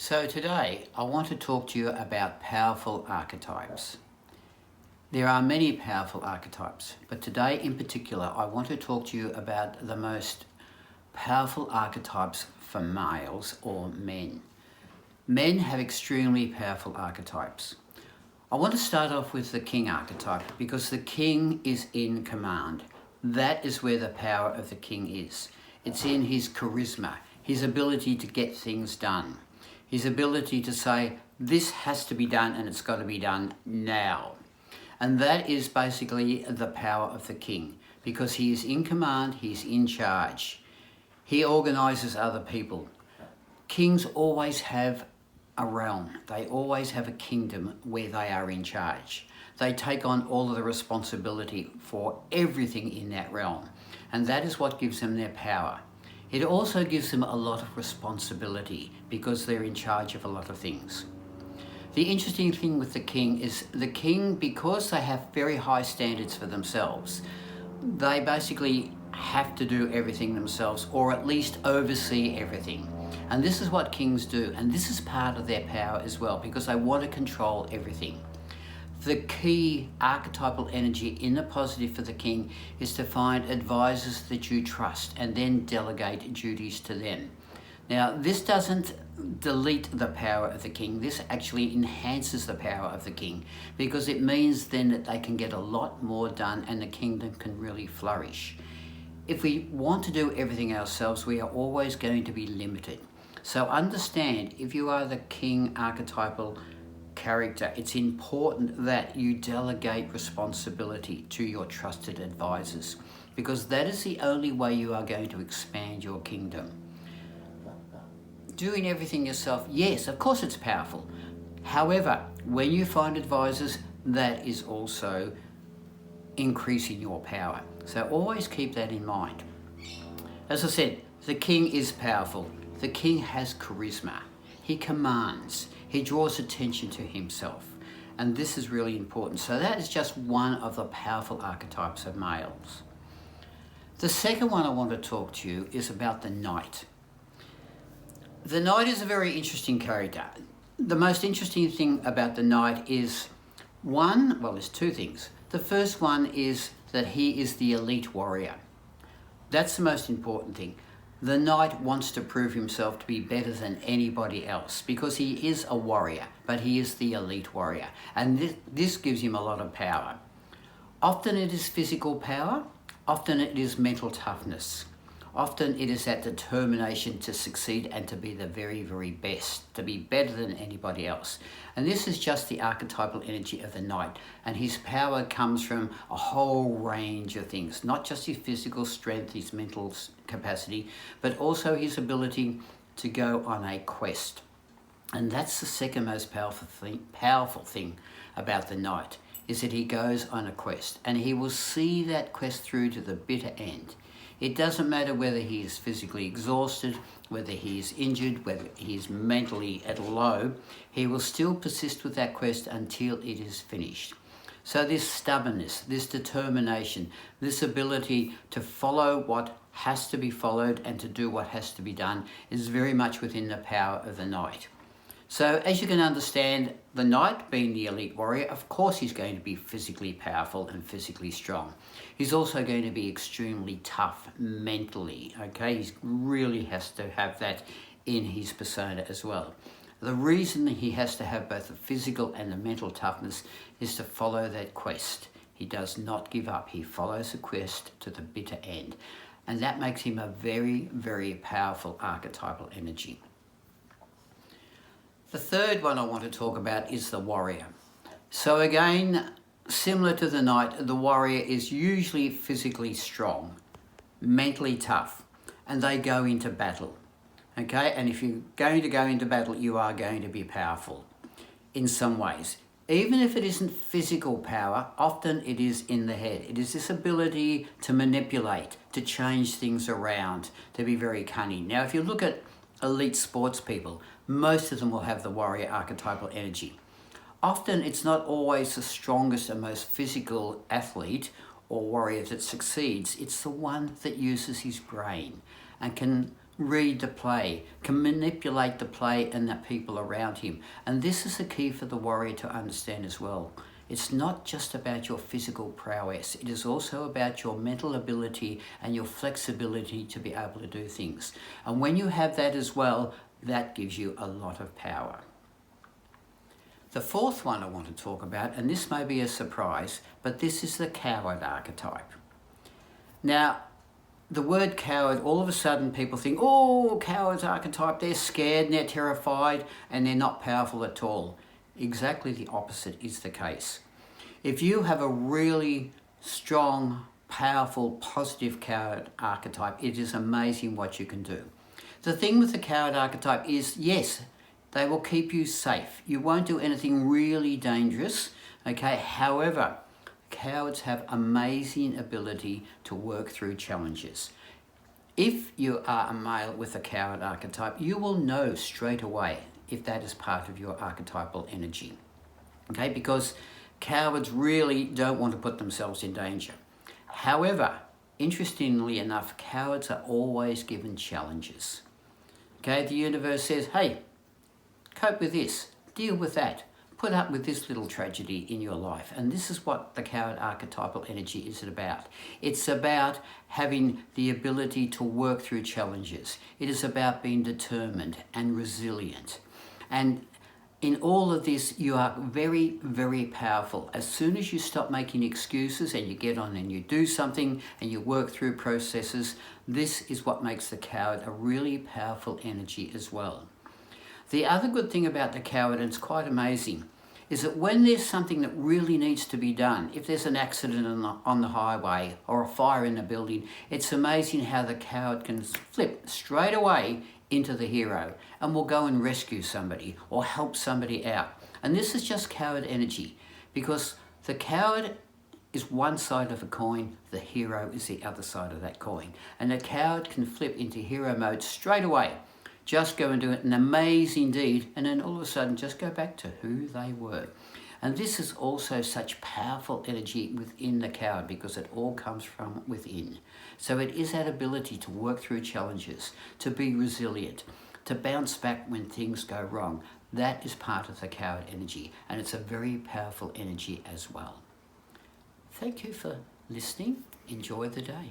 So today I want to talk to you about powerful archetypes. There are many powerful archetypes, but today in particular I want to talk to you about the most powerful archetypes for males or men. Men have extremely powerful archetypes. I want to start off with the king archetype because the king is in command. That is where the power of the king is. It's in his charisma, his ability to get things done. His ability to say, this has to be done and it's got to be done now. And that is basically the power of the king because he is in command, he's in charge. He organizes other people. Kings always have a realm. They always have a kingdom where they are in charge. They take on all of the responsibility for everything in that realm. And that is what gives them their power. It also gives them a lot of responsibility because they're in charge of a lot of things. The interesting thing with the king is the king, because they have very high standards for themselves, they basically have to do everything themselves or at least oversee everything. And this is what kings do, and this is part of their power as well because they want to control everything. The key archetypal energy in the positive for the king is to find advisors that you trust and then delegate duties to them. Now, this doesn't delete the power of the king. This actually enhances the power of the king because it means then that they can get a lot more done and the kingdom can really flourish. If we want to do everything ourselves, we are always going to be limited. So understand, if you are the king archetypal character, it's important that you delegate responsibility to your trusted advisors because that is the only way you are going to expand your kingdom. Doing everything yourself, yes, of course it's powerful. However, when you find advisors, that is also increasing your power. So always keep that in mind. As I said, the king is powerful. The king has charisma. He commands. He draws attention to himself. And this is really important. So that is just one of the powerful archetypes of males. The second one I want to talk to you is about the knight. The knight is a very interesting character. The most interesting thing about the knight is there's two things. The first one is that he is the elite warrior. That's the most important thing. The knight wants to prove himself to be better than anybody else because he is a warrior, but he is the elite warrior. And this gives him a lot of power. Often it is physical power, often it is mental toughness. Often it is that determination to succeed and to be the very, very best, to be better than anybody else. And this is just the archetypal energy of the knight. And his power comes from a whole range of things, not just his physical strength, his mental capacity, but also his ability to go on a quest. And that's the second most powerful thing about the knight, is that he goes on a quest and he will see that quest through to the bitter end. It doesn't matter whether he is physically exhausted, whether he is injured, whether he is mentally at a low, he will still persist with that quest until it is finished. So this stubbornness, this determination, this ability to follow what has to be followed and to do what has to be done is very much within the power of the knight. So as you can understand, the knight being the elite warrior, of course he's going to be physically powerful and physically strong. He's also going to be extremely tough mentally, okay? He really has to have that in his persona as well. The reason that he has to have both the physical and the mental toughness is to follow that quest. He does not give up. He follows the quest to the bitter end. And that makes him a very, very powerful archetypal energy. The third one I want to talk about is the warrior. So again, similar to the knight, the warrior is usually physically strong, mentally tough, and they go into battle. Okay, and if you're going to go into battle, you are going to be powerful in some ways. Even if it isn't physical power, often it is in the head. It is this ability to manipulate, to change things around, to be very cunning. Now, if you look at elite sports people, most of them will have the warrior archetypal energy. Often it's not always the strongest and most physical athlete or warrior that succeeds. It's the one that uses his brain and can read the play, can manipulate the play and the people around him. And this is the key for the warrior to understand as well. It's not just about your physical prowess. It is also about your mental ability and your flexibility to be able to do things. And when you have that as well, that gives you a lot of power. The fourth one I want to talk about, and this may be a surprise, but this is the coward archetype. Now, the word coward, all of a sudden people think, oh, coward's archetype, they're scared and they're terrified and they're not powerful at all. Exactly the opposite is the case. If you have a really strong, powerful, positive coward archetype, it is amazing what you can do. The thing with the coward archetype is, yes, they will keep you safe. You won't do anything really dangerous, okay? However, cowards have amazing ability to work through challenges. If you are a male with a coward archetype, you will know straight away if that is part of your archetypal energy, okay? Because cowards really don't want to put themselves in danger. However, interestingly enough, cowards are always given challenges. Okay, the universe says, hey, cope with this, deal with that, put up with this little tragedy in your life. And this is what the coward archetypal energy is about. It's about having the ability to work through challenges. It is about being determined and resilient. And in all of this, you are very, very powerful. As soon as you stop making excuses and you get on and you do something and you work through processes, this is what makes the coward a really powerful energy as well. The other good thing about the coward, and it's quite amazing, is that when there's something that really needs to be done, if there's an accident on the highway or a fire in a building, it's amazing how the coward can flip straight away into the hero and will go and rescue somebody or help somebody out. And this is just coward energy, because the coward is one side of a coin, the hero is the other side of that coin. And the coward can flip into hero mode straight away. Just go and do an amazing deed, and then all of a sudden just go back to who they were. And this is also such powerful energy within the coward, because it all comes from within. So it is that ability to work through challenges, to be resilient, to bounce back when things go wrong. That is part of the coward energy, and it's a very powerful energy as well. Thank you for listening. Enjoy the day.